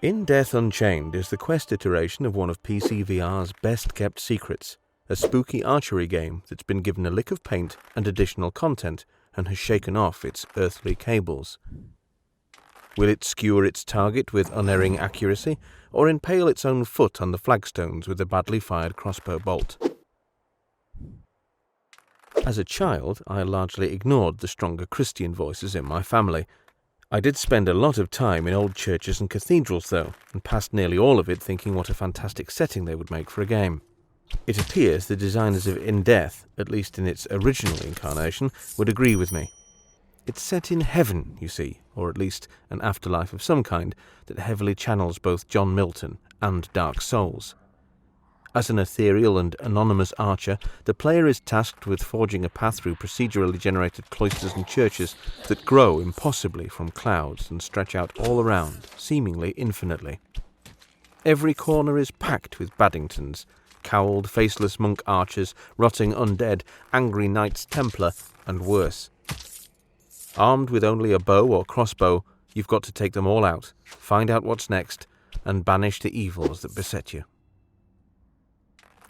In Death Unchained is the quest iteration of one of PCVR's best-kept secrets, a spooky archery game that's been given a lick of paint and additional content and has shaken off its earthly cables. Will it skewer its target with unerring accuracy, or impale its own foot on the flagstones with a badly fired crossbow bolt? As a child, I largely ignored the stronger Christian voices in my family. I did spend a lot of time in old churches and cathedrals, though, and passed nearly all of it thinking what a fantastic setting they would make for a game. It appears the designers of In Death, at least in its original incarnation, would agree with me. It's set in heaven, you see, or at least an afterlife of some kind that heavily channels both John Milton and Dark Souls. As an ethereal and anonymous archer, the player is tasked with forging a path through procedurally generated cloisters and churches that grow impossibly from clouds and stretch out all around, seemingly infinitely. Every corner is packed with Baddingtons, cowled, faceless monk archers, rotting undead, angry knights templar, and worse. Armed with only a bow or crossbow, you've got to take them all out, find out what's next, and banish the evils that beset you.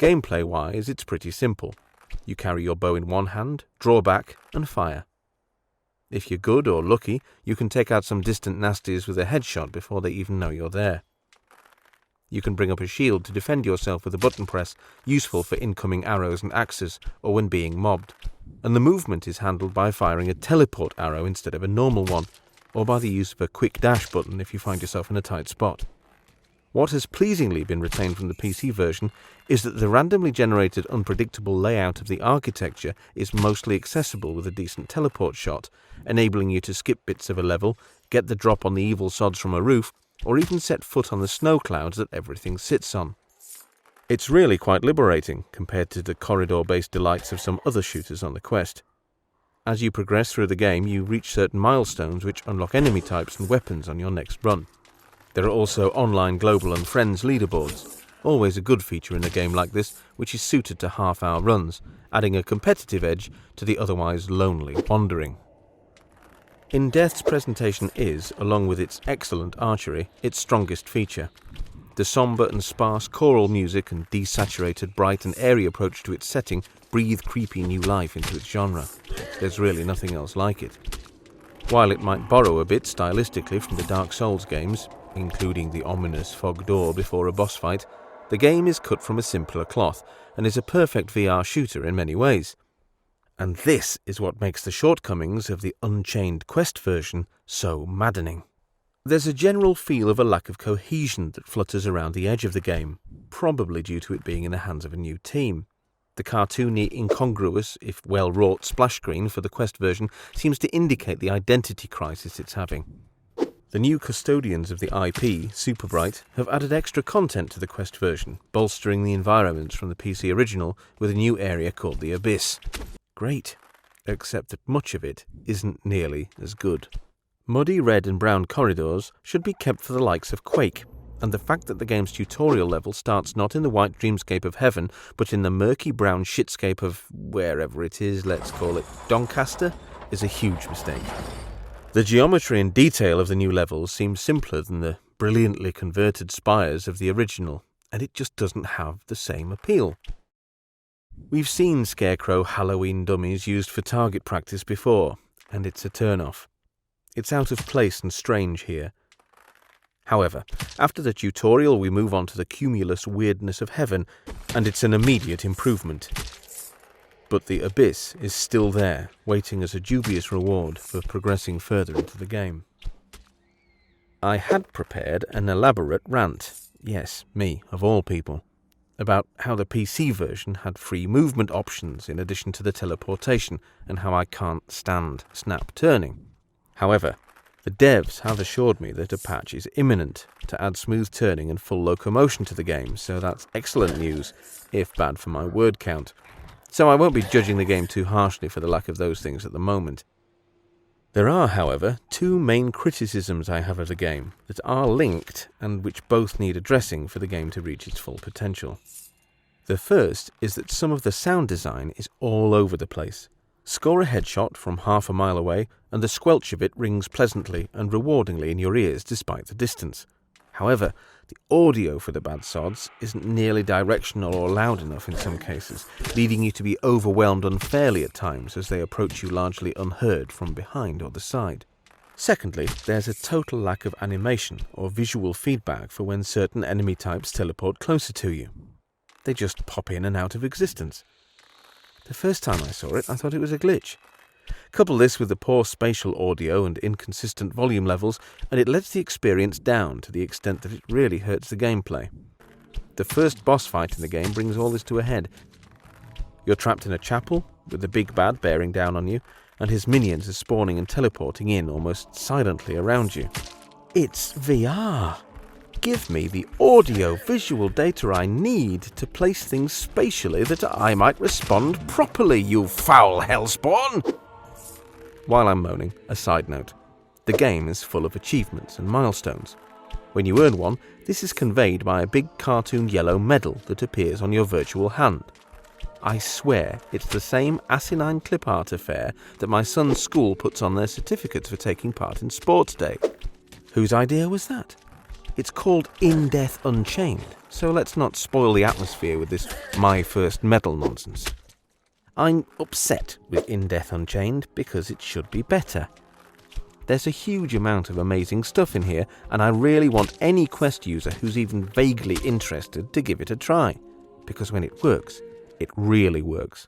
Gameplay-wise, it's pretty simple. You carry your bow in one hand, draw back, and fire. If you're good or lucky, you can take out some distant nasties with a headshot before they even know you're there. You can bring up a shield to defend yourself with a button press, useful for incoming arrows and axes, or when being mobbed. And the movement is handled by firing a teleport arrow instead of a normal one, or by the use of a quick dash button if you find yourself in a tight spot. What has pleasingly been retained from the PC version is that the randomly generated unpredictable layout of the architecture is mostly accessible with a decent teleport shot, enabling you to skip bits of a level, get the drop on the evil sods from a roof, or even set foot on the snow clouds that everything sits on. It's really quite liberating compared to the corridor-based delights of some other shooters on the quest. As you progress through the game, you reach certain milestones which unlock enemy types and weapons on your next run. There are also online global and friends leaderboards, always a good feature in a game like this, which is suited to half-hour runs, adding a competitive edge to the otherwise lonely wandering. In Death's presentation is, along with its excellent archery, its strongest feature. The sombre and sparse choral music and desaturated, bright and airy approach to its setting breathe creepy new life into its genre. There's really nothing else like it. While it might borrow a bit stylistically from the Dark Souls games, including the ominous fog door before a boss fight, the game is cut from a simpler cloth and is a perfect VR shooter in many ways. And this is what makes the shortcomings of the Unchained Quest version so maddening. There's a general feel of a lack of cohesion that flutters around the edge of the game, probably due to it being in the hands of a new team. The cartoony, incongruous, if well-wrought splash screen for the Quest version seems to indicate the identity crisis it's having. The new custodians of the IP, Superbright, have added extra content to the Quest version, bolstering the environments from the PC original with a new area called the Abyss. Great, except that much of it isn't nearly as good. Muddy red and brown corridors should be kept for the likes of Quake, and the fact that the game's tutorial level starts not in the white dreamscape of heaven, but in the murky brown shitscape of wherever it is, let's call it Doncaster, is a huge mistake. The geometry and detail of the new levels seems simpler than the brilliantly converted spires of the original, and it just doesn't have the same appeal. We've seen Scarecrow Halloween dummies used for target practice before, and it's a turn-off. It's out of place and strange here. However, after the tutorial we move on to the cumulus weirdness of heaven, and it's an immediate improvement. But the Abyss is still there, waiting as a dubious reward for progressing further into the game. I had prepared an elaborate rant, yes, me, of all people, about how the PC version had free movement options in addition to the teleportation, and how I can't stand snap turning. However, the devs have assured me that a patch is imminent to add smooth turning and full locomotion to the game, so that's excellent news, if bad for my word count. So I won't be judging the game too harshly for the lack of those things at the moment. There are, however, two main criticisms I have of the game that are linked and which both need addressing for the game to reach its full potential. The first is that some of the sound design is all over the place. Score a headshot from half a mile away and the squelch of it rings pleasantly and rewardingly in your ears despite the distance. However, the audio for the bad sods isn't nearly directional or loud enough in some cases, leading you to be overwhelmed unfairly at times as they approach you largely unheard from behind or the side. Secondly, there's a total lack of animation or visual feedback for when certain enemy types teleport closer to you. They just pop in and out of existence. The first time I saw it, I thought it was a glitch. Couple this with the poor spatial audio and inconsistent volume levels, and it lets the experience down to the extent that it really hurts the gameplay. The first boss fight in the game brings all this to a head. You're trapped in a chapel, with the big bad bearing down on you, and his minions are spawning and teleporting in almost silently around you. It's VR! Give me the audio-visual data I need to place things spatially that I might respond properly, you foul hellspawn! While I'm moaning, a side note. The game is full of achievements and milestones. When you earn one, this is conveyed by a big cartoon yellow medal that appears on your virtual hand. I swear it's the same asinine clip art affair that my son's school puts on their certificates for taking part in sports day. Whose idea was that? It's called In Death Unchained, so let's not spoil the atmosphere with this my first medal nonsense. I'm upset with In Death Unchained because it should be better. There's a huge amount of amazing stuff in here, and I really want any Quest user who's even vaguely interested to give it a try, because when it works, it really works.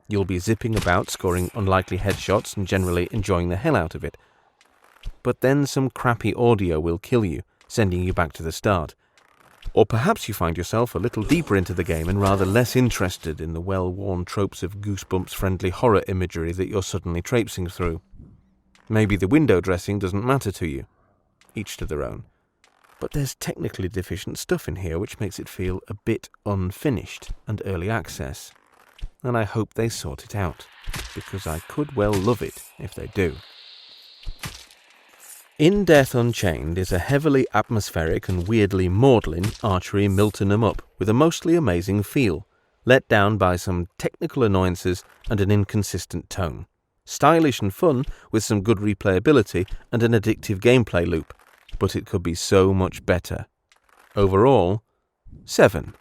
You'll be zipping about, scoring unlikely headshots and generally enjoying the hell out of it. But then some crappy audio will kill you, sending you back to the start. Or perhaps you find yourself a little deeper into the game and rather less interested in the well-worn tropes of Goosebumps-friendly horror imagery that you're suddenly traipsing through. Maybe the window dressing doesn't matter to you. Each to their own. But there's technically deficient stuff in here which makes it feel a bit unfinished and early access. And I hope they sort it out, because I could well love it if they do. In Death Unchained is a heavily atmospheric and weirdly maudlin archery Milton 'em up with a mostly amazing feel, let down by some technical annoyances and an inconsistent tone. Stylish and fun with some good replayability and an addictive gameplay loop, but it could be so much better. Overall, 7.